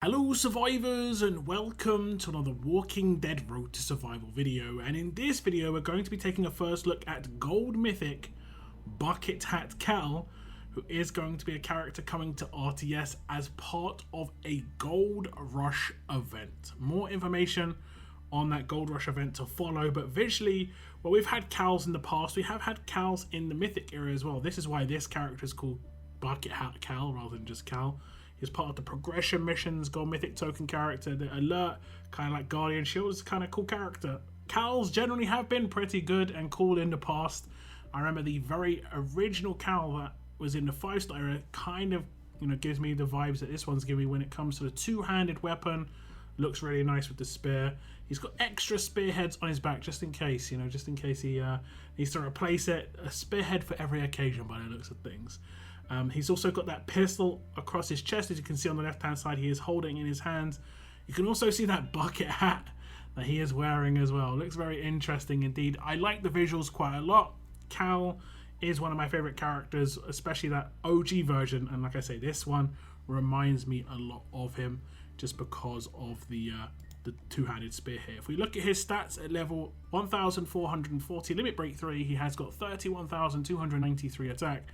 Hello survivors and welcome to another Walking Dead Road to Survival video, and in this video we're going to be taking a first look at Gold Mythic Bucket Hat Cal, who is going to be a character coming to RTS as part of a Gold Rush event. More information on that Gold Rush event to follow, but visually, well, we've had Cals in the past, we have had Cals in the Mythic era as well. This is why this character is called Bucket Hat Cal rather than just Cal. He's part of the progression missions, Gold Mythic token character, the alert, kind of like Guardian Shield, is kind of cool character. Cals generally have been pretty good and cool in the past. I remember the very original Cal that was in the 5-star era kind of, gives me the vibes that this one's giving me when it comes to the two-handed weapon. Looks really nice with the spear. He's got extra spearheads on his back just in case, just in case he needs to replace it. A spearhead for every occasion by the looks of things. He's also got that pistol across his chest, as you can see on the left hand side. He is holding in his hands. You can also see that bucket hat that he is wearing as well. Looks very interesting indeed. I like the visuals quite a lot. Cal is one of my favorite characters, especially that OG version, and like I say, this one reminds me a lot of him just because of the two-handed spear here. If we look at his stats at level 1440 limit break 3, he has got 31,293 attack,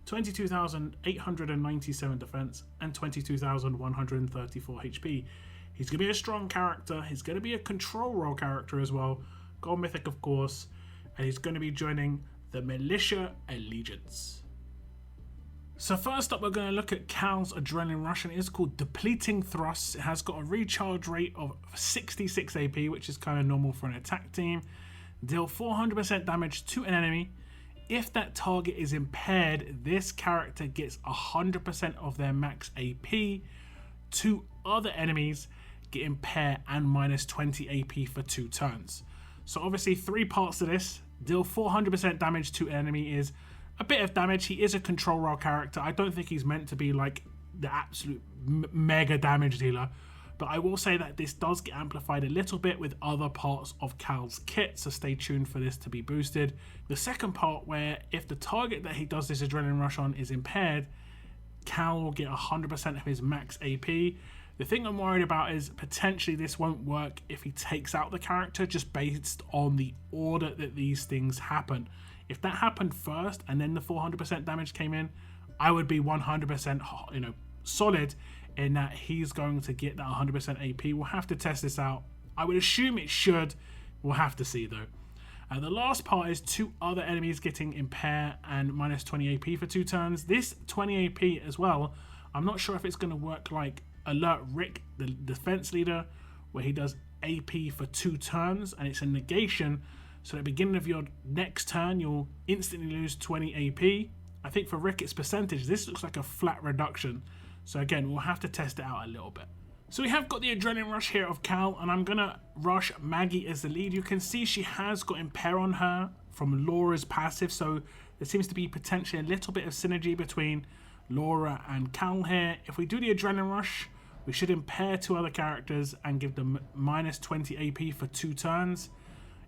22,897 defense, and 22,134 HP. He's going to be a strong character. He's going to be a control role character as well. Gold Mythic, of course. And he's going to be joining the Militia Allegiance. So first up, we're going to look at Cal's Adrenaline Rush, and it is called Depleting Thrusts. It has got a recharge rate of 66 AP, which is kind of normal for an attack team. Deal 400% damage to an enemy. If that target is impaired, this character gets 100% of their max AP. Two other enemies get impaired and minus 20 AP for 2 turns. So obviously 3 parts to this. Deal 400% damage to an enemy is a bit of damage. He is a control role character. I don't think he's meant to be like the absolute mega damage dealer. But I will say that this does get amplified a little bit with other parts of Cal's kit, so stay tuned for this to be boosted. The second part, where if the target that he does this Adrenaline Rush on is impaired, Cal will get 100% of his max AP. The thing I'm worried about is potentially this won't work if he takes out the character just based on the order that these things happen. If that happened first and then the 400% damage came in, I would be 100% solid in that he's going to get that 100% AP. We'll have to test this out. I would assume it should. We'll have to see though. The last part is 2 other enemies getting impair and minus 20 AP for 2 turns. This 20 AP as well, I'm not sure if it's going to work like Alert Rick, the defense leader, where he does AP for 2 turns and it's a negation. So at the beginning of your next turn, you'll instantly lose 20 AP. I think for Rick it's percentage. This looks like a flat reduction. So again, we'll have to test it out a little bit. So we have got the Adrenaline Rush here of Cal, and I'm going to rush Maggie as the lead. You can see she has got impair on her from Laura's passive, so there seems to be potentially a little bit of synergy between Laura and Cal here. If we do the Adrenaline Rush, we should impair 2 other characters and give them minus 20 AP for 2 turns.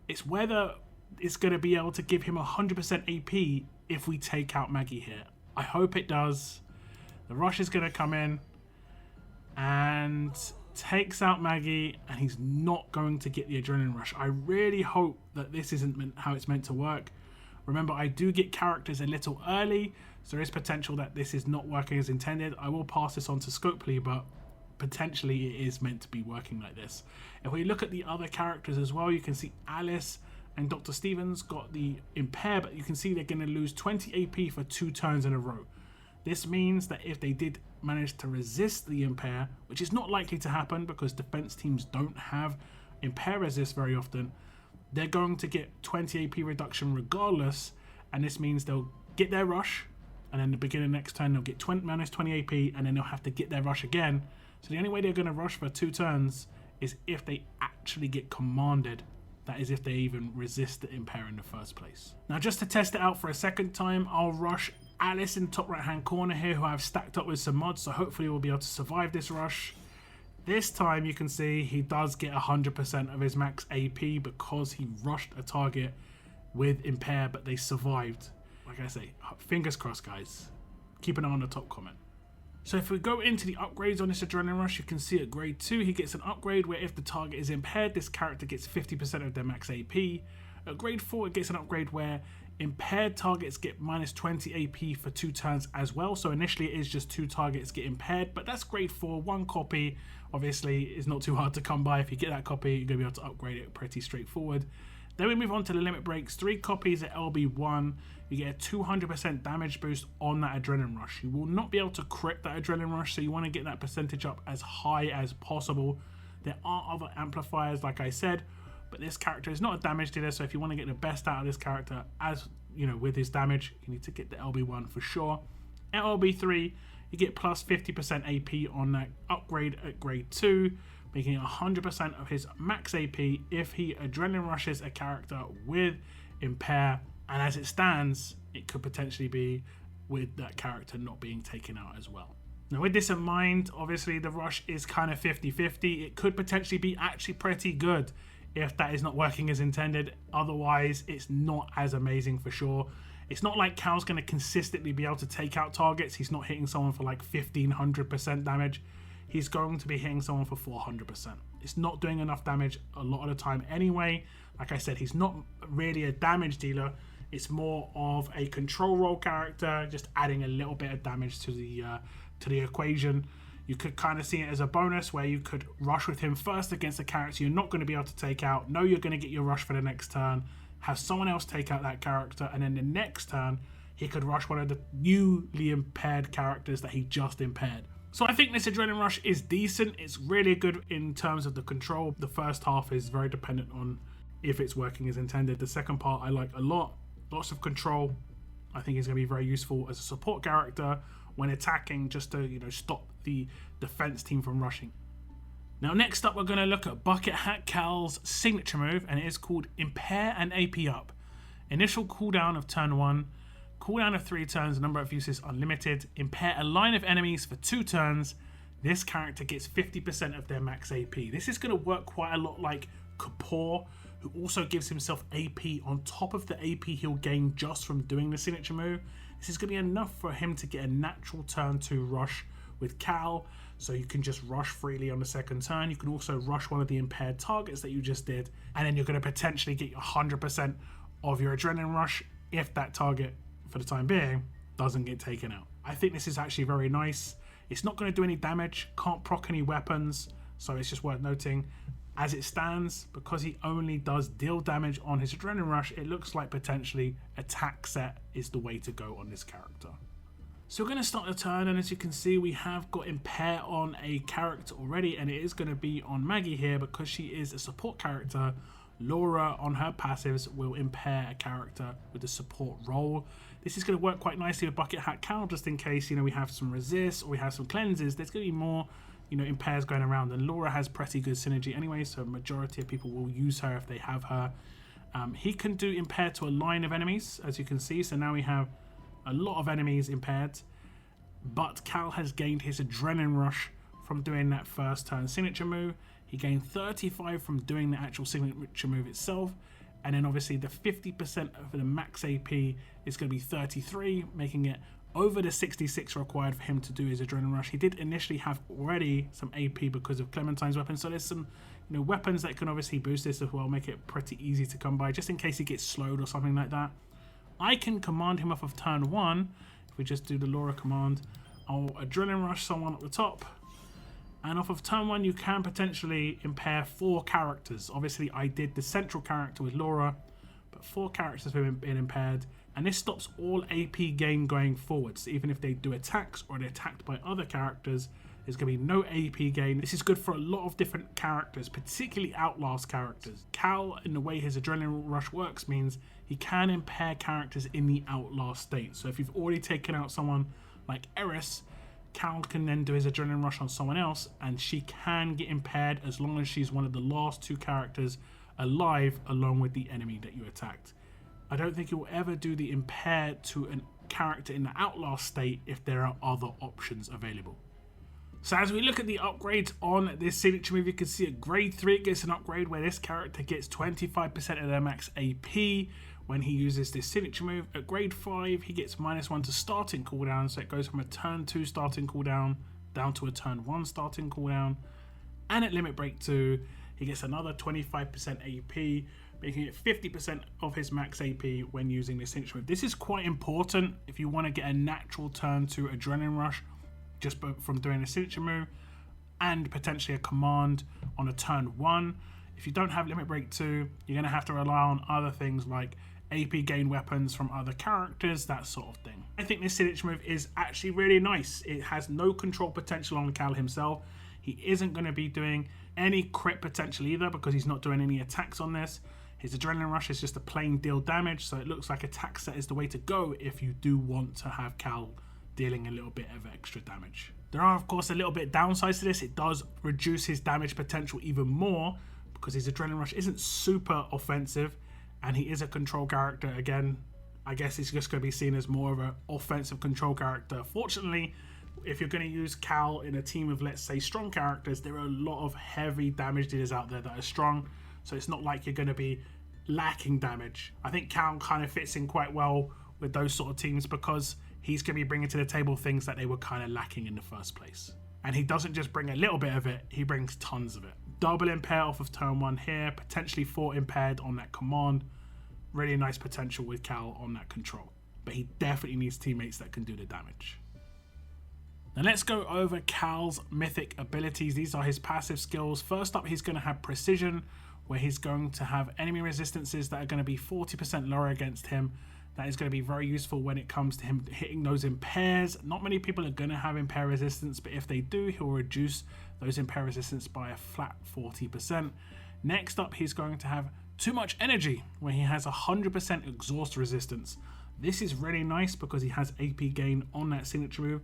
It's whether it's going to be able to give him 100% AP if we take out Maggie here. I hope it does. The rush is going to come in and takes out Maggie, and he's not going to get the Adrenaline Rush. I really hope that this isn't how it's meant to work. Remember, I do get characters a little early, so there is potential that this is not working as intended. I will pass this on to Scopely, but potentially it is meant to be working like this. If we look at the other characters as well, you can see Alice and Dr. Stevens got the impair, but you can see they're going to lose 20 AP for 2 turns in a row. This means that if they did manage to resist the impair, which is not likely to happen because defense teams don't have impair resist very often, they're going to get 20 AP reduction regardless, and this means they'll get their rush, and then the beginning of next turn they'll get minus 20 AP, and then they'll have to get their rush again. So the only way they're going to rush for 2 turns is if they actually get commanded. That is if they even resist the impair in the first place. Now just to test it out for a second time, I'll rush Alice in the top right hand corner here, who I've stacked up with some mods, so hopefully we'll be able to survive this rush. This time you can see he does get 100% of his max AP because he rushed a target with impair, but they survived. Like I say, fingers crossed guys. Keep an eye on the top comment. So if we go into the upgrades on this Adrenaline Rush, you can see at grade 2 he gets an upgrade where if the target is impaired, this character gets 50% of their max AP. At grade 4 it gets an upgrade where impaired targets get minus 20 AP for 2 turns as well. So initially it is just 2 targets get impaired, but that's grade 4, 1 copy. Obviously it's not too hard to come by. If you get that copy, you're going to be able to upgrade it pretty straightforward. Then we move on to the limit breaks. 3 copies at LB1. You get a 200% damage boost on that Adrenaline Rush. You will not be able to crit that Adrenaline Rush, so you want to get that percentage up as high as possible. There are other amplifiers, like I said, but this character is not a damage dealer, so if you want to get the best out of this character, as you know, with his damage, you need to get the LB1 for sure. At LB3, you get plus 50% AP on that upgrade at grade 2, making 100% of his max AP if he Adrenaline Rushes a character with Impair. And as it stands, it could potentially be with that character not being taken out as well. Now with this in mind, obviously the rush is kind of 50-50. It could potentially be actually pretty good if that is not working as intended. Otherwise, it's not as amazing for sure. It's not like Cal's going to consistently be able to take out targets. He's not hitting someone for like 1500% damage. He's going to be hitting someone for 400%. It's not doing enough damage a lot of the time anyway. Like I said, he's not really a damage dealer. It's more of a control role character, just adding a little bit of damage to the equation. You could kind of see it as a bonus where you could rush with him first against a character you're not going to be able to take out. Know you're going to get your rush for the next turn. Have someone else take out that character, and then the next turn he could rush one of the newly impaired characters that he just impaired. So I think this Adrenaline Rush is decent. It's really good in terms of the control. The first half is very dependent on if it's working as intended. The second part I like a lot. Lots of control. I think he's going to be very useful as a support character when attacking, just to, you know, stop the defense team from rushing. Now next up we're going to look at Bucket Hat Cal's signature move, and it is called Impair and AP Up. Initial cooldown of turn 1, cooldown of 3 turns, number of uses unlimited. Impair a line of enemies for 2 turns. This character gets 50% of their max AP. This is going to work quite a lot like Kapoor, who also gives himself AP on top of the AP he'll gain just from doing the signature move. This is going to be enough for him to get a natural turn 2 rush with Cal, so you can just rush freely on the second turn. You can also rush one of the impaired targets that you just did, and then you're going to potentially get 100% of your Adrenaline Rush if that target, for the time being, doesn't get taken out. I think this is actually very nice. It's not going to do any damage, can't proc any weapons, so it's just worth noting. As it stands, because he only does deal damage on his Adrenaline Rush, it looks like potentially attack set is the way to go on this character. So we're going to start the turn, and as you can see, we have got Impair on a character already, and it is going to be on Maggie here because she is a support character. Laura on her passives will impair a character with a support role. This is going to work quite nicely with Bucket Hat Cal, just in case, you know, we have some resists or we have some cleanses. There's going to be more, you know, impairs going around, and Laura has pretty good synergy anyway, so majority of people will use her if they have her. He can do impair to a line of enemies, as you can see, so now we have a lot of enemies impaired, but Cal has gained his Adrenaline Rush from doing that first turn signature move. He gained 35 from doing the actual signature move itself, and then obviously the 50% of the max AP is going to be 33, making it over the 66 required for him to do his Adrenaline Rush. He did initially have already some AP because of Clementine's weapon, so there's some, you know, weapons that can obviously boost this as well, make it pretty easy to come by, just in case he gets slowed or something like that. I can command him off of turn 1. If we just do the Laura command, I'll Adrenaline Rush someone at the top, and off of turn 1 you can potentially impair 4 characters. Obviously I did the central character with Laura, but 4 characters have been impaired, and this stops all AP gain going forwards. Even if they do attacks or they're attacked by other characters, there's going to be no AP gain. This is good for a lot of different characters, particularly Outlast characters. Cal, in the way his Adrenaline Rush works, means he can impair characters in the Outlast state. So if you've already taken out someone like Eris, Cal can then do his Adrenaline Rush on someone else, and she can get impaired as long as she's one of the last 2 characters alive along with the enemy that you attacked. I don't think it will ever do the impair to a character in the Outlast state if there are other options available. So as we look at the upgrades on this signature move, you can see at grade 3 it gets an upgrade where this character gets 25% of their max AP when he uses this signature move. At grade 5, he gets -1 to starting cooldown, so it goes from a turn 2 starting cooldown down to a turn 1 starting cooldown. And at limit break 2, he gets another 25% AP, making it 50% of his max AP when using this signature move. This is quite important if you want to get a natural turn 2 adrenaline rush just from doing a signature move, and potentially a command on a turn 1. If you don't have limit break 2, you're going to have to rely on other things like AP gain weapons from other characters, that sort of thing. I think this signature move is actually really nice. It has no control potential on Cal himself. He isn't going to be doing any crit potential either because he's not doing any attacks on this. His adrenaline rush is just a plain deal damage, so it looks like attack set is the way to go if you do want to have Cal dealing a little bit of extra damage. There are of course a little bit downsides to this. It does reduce his damage potential even more because his adrenaline rush isn't super offensive and he is a control character. Again, I guess he's just going to be seen as more of an offensive control character. Fortunately, if you're going to use Cal in a team of, let's say, strong characters, there are a lot of heavy damage dealers out there that are strong, so it's not like you're going to be lacking damage. I think Cal kind of fits in quite well with those sort of teams because he's going to be bringing to the table things that they were kind of lacking in the first place. And he doesn't just bring a little bit of it, he brings tons of it. Double impair off of turn 1 here, potentially 4 impaired on that command. Really nice potential with Cal on that control. But he definitely needs teammates that can do the damage. Now let's go over Cal's mythic abilities. These are his passive skills. First up, he's going to have precision, where he's going to have enemy resistances that are going to be 40% lower against him. That is going to be very useful when it comes to him hitting those impairs. Not many people are going to have impair resistance, but if they do, he'll reduce those impair resistance by a flat 40%. Next up, he's going to have too much energy, where he has 100% exhaust resistance. This is really nice because he has AP gain on that signature move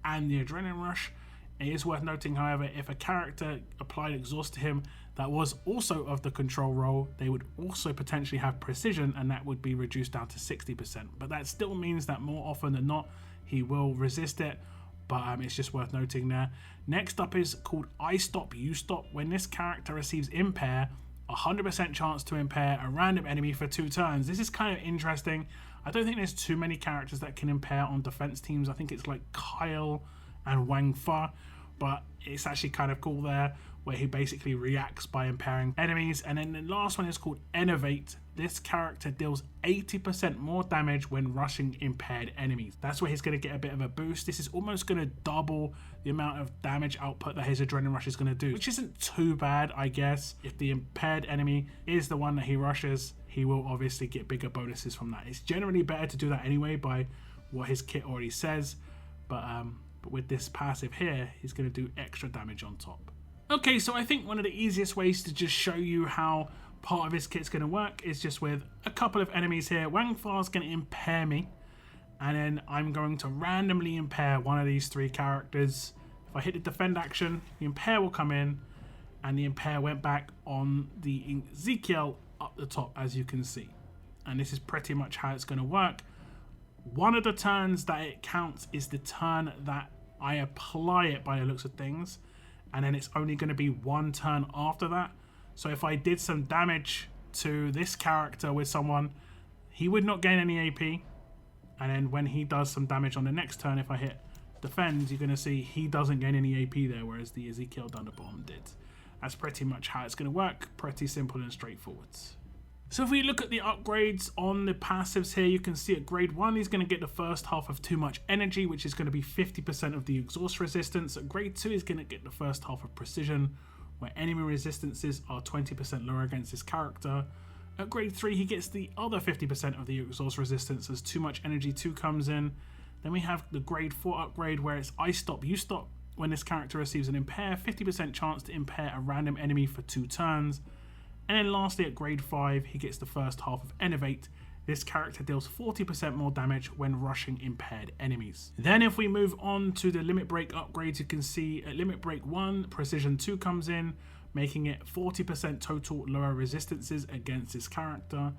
and the adrenaline rush. It is worth noting, however, if a character applied exhaust to him that was also of the control role, they would also potentially have precision, and that would be reduced down to 60%. But that still means that more often than not, he will resist it, but it's just worth noting there. Next up is called I Stop, You Stop. When this character receives impair, 100% chance to impair a random enemy for 2 turns. This is kind of interesting. I don't think there's too many characters that can impair on defense teams. I think it's like Kyle and Wang Fa, but it's actually kind of cool there, where he basically reacts by impairing enemies. And then the last one is called Innovate. This character deals 80% more damage when rushing impaired enemies. That's where he's going to get a bit of a boost. This is almost going to double the amount of damage output that his adrenaline rush is going to do, which isn't too bad, I guess. If the impaired enemy is the one that he rushes, he will obviously get bigger bonuses from that. It's generally better to do that anyway by what his kit already says, but with this passive here, he's going to do extra damage on top. Okay, so I think one of the easiest ways to just show you how part of his kit's going to work is just with a couple of enemies here. Wang Fa's going to impair me, and then I'm going to randomly impair one of these 3 characters. If I hit the defend action, the impair will come in, and the impair went back on the Ezekiel up the top, as you can see. And this is pretty much how it's going to work. One of the turns that it counts is the turn that I apply it, by the looks of things, and then it's only going to be 1 turn after that. So if I did some damage to this character with someone, he would not gain any AP, and then when he does some damage on the next turn, if I hit defend, you're going to see he doesn't gain any AP there, whereas the Ezekiel down the bottom did. That's pretty much how it's going to work. Pretty simple and straightforward. So if we look at the upgrades on the passives here, you can see at grade 1 he's going to get the first half of Too Much Energy, which is going to be 50% of the exhaust resistance. At grade 2 he's going to get the first half of Precision, where enemy resistances are 20% lower against his character. At grade 3 he gets the other 50% of the exhaust resistance as Too Much Energy 2 comes in. Then we have the grade 4 upgrade, where it's I Stop, You Stop. When this character receives an impair, 50% chance to impair a random enemy for 2 turns. And then lastly, at grade 5, he gets the first half of Innovate. This character deals 40% more damage when rushing impaired enemies. Then if we move on to the Limit Break upgrades, you can see at Limit Break 1, Precision 2 comes in, making it 40% total lower resistances against this character.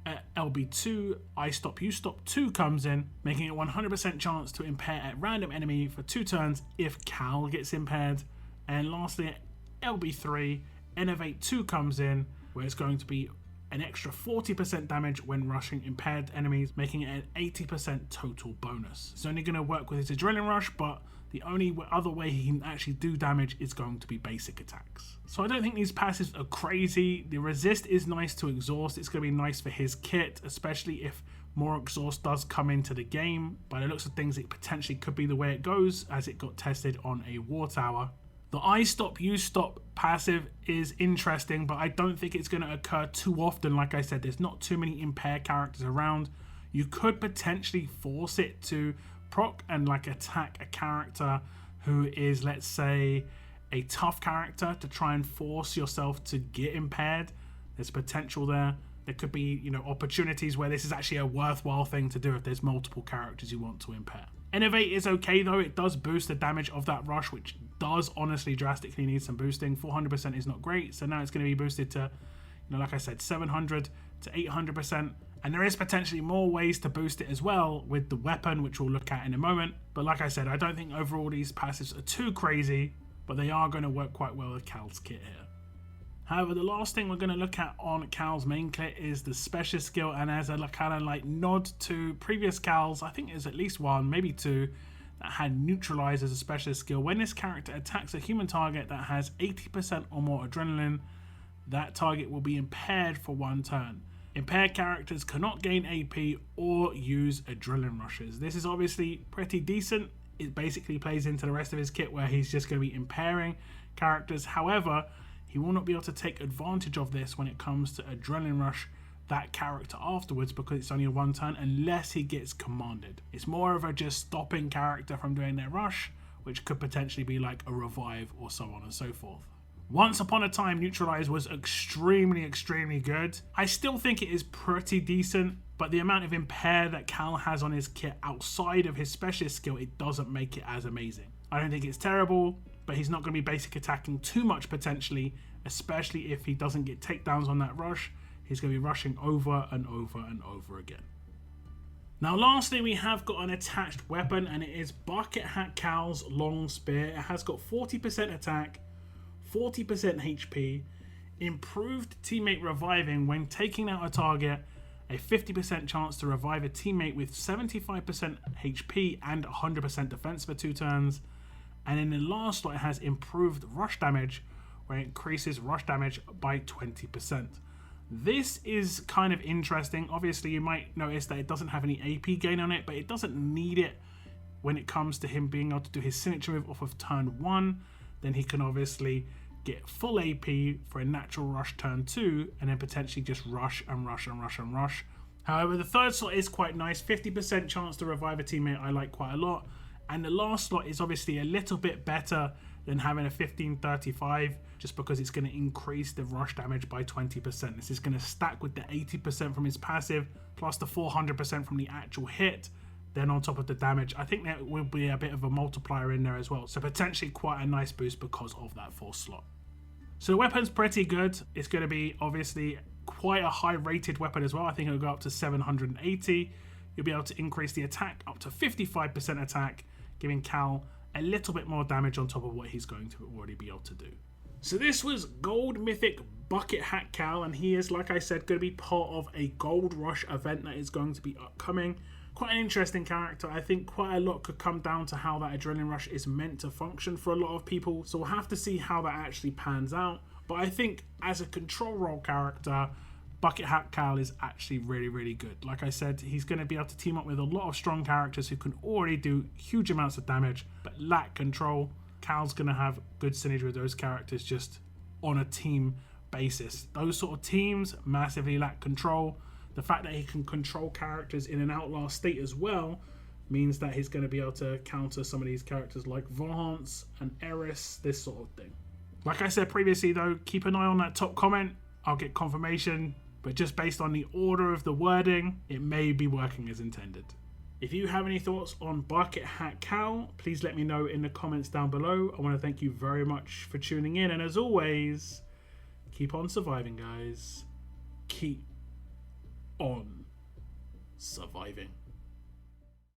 At LB2, I Stop, You Stop 2 comes in, making it 100% chance to impair a random enemy for 2 turns if Cal gets impaired. And lastly, at LB3, Innovate 2 comes in, where it's going to be an extra 40% damage when rushing impaired enemies, making it an 80% total bonus. It's only going to work with his Adrenaline Rush, but the only other way he can actually do damage is going to be basic attacks. So I don't think these passives are crazy. The resist is nice to exhaust. It's going to be nice for his kit, especially if more exhaust does come into the game. By the looks of things, it potentially could be the way it goes, as it got tested on a war tower. The I stop, you stop passive is interesting, but I don't think it's going to occur too often. Like I said, there's not too many impaired characters around. You could potentially force it to proc and like attack a character who is, let's say, a tough character, to try and force yourself to get impaired. There's potential there. There could be, you know, opportunities where this is actually a worthwhile thing to do if there's multiple characters you want to impair. Innovate is okay though. It does boost the damage of that rush, which does honestly drastically need some boosting. 400% is not great, so now it's going to be boosted to, you know, like I said, 700 to 800%. And there is potentially more ways to boost it as well with the weapon, which we'll look at in a moment. But like I said, I don't think overall these passives are too crazy, but they are going to work quite well with Cal's kit here. However, the last thing we're going to look at on Cal's main kit is the special skill, and as a kind of like nod to previous Cal's, I think there's at least one, maybe two, that had neutralize as a special skill. When this character attacks a human target that has 80% or more adrenaline, that target will be impaired for 1 turn. Impaired characters cannot gain AP or use adrenaline rushes. This is obviously pretty decent. It basically plays into the rest of his kit where he's just going to be impairing characters. However, he will not be able to take advantage of this when it comes to adrenaline rush that character afterwards, because it's only a 1 turn unless he gets commanded. It's more of a just stopping character from doing their rush, which could potentially be like a revive or so on and so forth. Once upon a time, neutralize was extremely good. I still think it is pretty decent, but the amount of impair that Cal has on his kit outside of his specialist skill, it doesn't make it as amazing. I don't think it's terrible, but he's not going to be basic attacking too much potentially, especially if he doesn't get takedowns on that rush. He's going to be rushing over and over again. Now lastly, we have got an attached weapon, and it is Bucket Hat Cal's Long Spear. It has got 40% attack, 40% HP, improved teammate reviving when taking out a target, a 50% chance to revive a teammate with 75% HP and 100% defense for 2 turns, and in the last slot it has improved rush damage, where it increases rush damage by 20%. This is kind of interesting. Obviously you might notice that it doesn't have any AP gain on it, but it doesn't need it when it comes to him being able to do his signature move off of turn 1. Then he can obviously get full AP for a natural rush turn 2, and then potentially just rush and rush. However, the third slot is quite nice. 50% chance to revive a teammate I like quite a lot. And the last slot is obviously a little bit better than having a 1535, just because it's going to increase the rush damage by 20%. This is going to stack with the 80% from his passive, plus the 400% from the actual hit. Then on top of the damage, I think there will be a bit of a multiplier in there as well. So potentially quite a nice boost because of that 4th slot. So the weapon's pretty good. It's going to be obviously quite a high rated weapon as well. I think it'll go up to 780. You'll be able to increase the attack up to 55% attack, giving Cal a little bit more damage on top of what he's going to already be able to do. So this was Gold Mythic Bucket Hat Cal, and he is, like I said, going to be part of a Gold Rush event that is going to be upcoming. Quite an interesting character. I think quite a lot could come down to how that Adrenaline Rush is meant to function for a lot of people, so we'll have to see how that actually pans out. But I think as a control role character, Bucket Hat Cal is actually really good. Like I said, he's going to be able to team up with a lot of strong characters who can already do huge amounts of damage but lack control. Cal's going to have good synergy with those characters just on a team basis. Those sort of teams massively lack control. The fact that he can control characters in an Outlaw state as well means that he's going to be able to counter some of these characters like Vance and Eris, this sort of thing. Like I said previously though, keep an eye on that top comment. I'll get confirmation, but just based on the order of the wording, it may be working as intended. If you have any thoughts on Bucket Hat Cal, please let me know in the comments down below. I want to thank you very much for tuning in, and as always, keep on surviving, guys. Keep on surviving.